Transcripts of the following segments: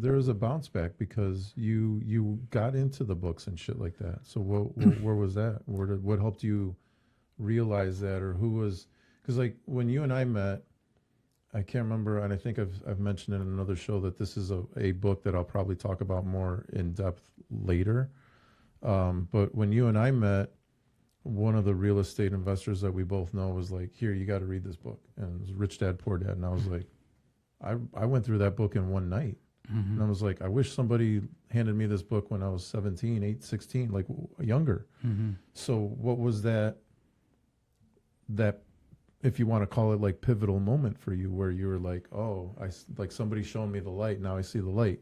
there was a bounce back because you got into the books and shit like that. So where was that? What helped you realize that, or who was? Because like when you and I met, I can't remember, and I think I've mentioned it in another show that this is a book that I'll probably talk about more in depth later. But when you and I met, one of the real estate investors that we both know was like, "Here, you got to read this book," and it was Rich Dad Poor Dad, and I was like, I went through that book in one night. And I was like, I wish somebody handed me this book when I was 17, 16, like younger. So what was that, if you want to call it like pivotal moment for you where you were like, oh, like somebody showing me the light. Now I see the light.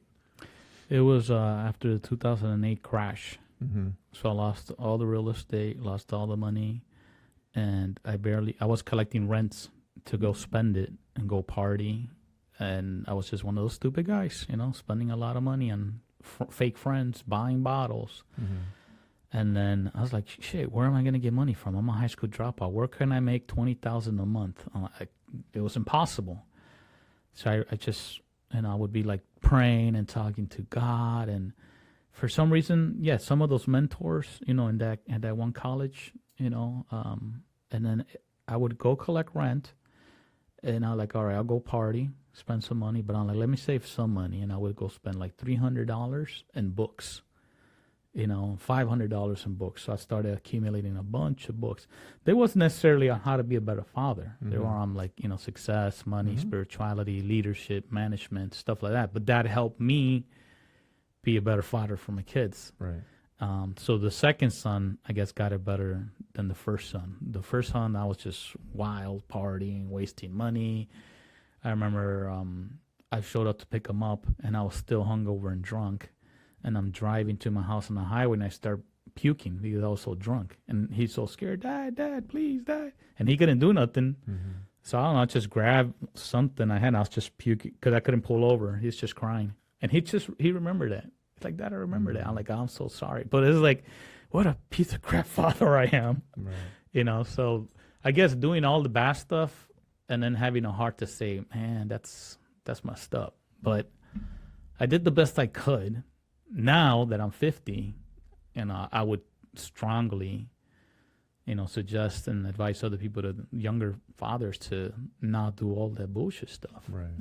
It was after the 2008 crash. Mm-hmm. So I lost all the real estate, lost all the money, and I was collecting rents to go spend it and go party. And I was just one of those stupid guys, spending a lot of money on fake friends, buying bottles. Mm-hmm. And then I was like, shit, where am I going to get money from? I'm a high school dropout. Where can I make $20,000 a month? It was impossible. So I just, I would be like praying and talking to God. And for some reason, some of those mentors, in that one college, and then I would go collect rent. And I was like, all right, I'll go party, spend some money. But I'm like, let me save some money. And I would go spend like $300 in books, $500 in books. So I started accumulating a bunch of books. They wasn't necessarily on how to be a better father. Mm-hmm. They were on like, success, money, Mm-hmm. spirituality, leadership, management, stuff like that. But that helped me be a better father for my kids. Right. So the second son, I guess, got it better than the first son. The first son, I was just wild, partying, wasting money. I remember I showed up to pick him up, and I was still hungover and drunk. And I'm driving to my house on the highway, and I start puking because I was so drunk. And he's so scared, Dad, please, Dad. And he couldn't do nothing. Mm-hmm. So I don't know, I just grabbed something I had, and I was just puking because I couldn't pull over. He's just crying. And he remembered that. It's like, Dad, I remember that. I'm like, I'm so sorry. But it's like, what a piece of crap father I am. Right. So I guess doing all the bad stuff and then having a heart to say, man, that's messed up. But I did the best I could. Now that I'm 50, I would strongly, suggest and advise other people, to younger fathers, to not do all that bullshit stuff. Right.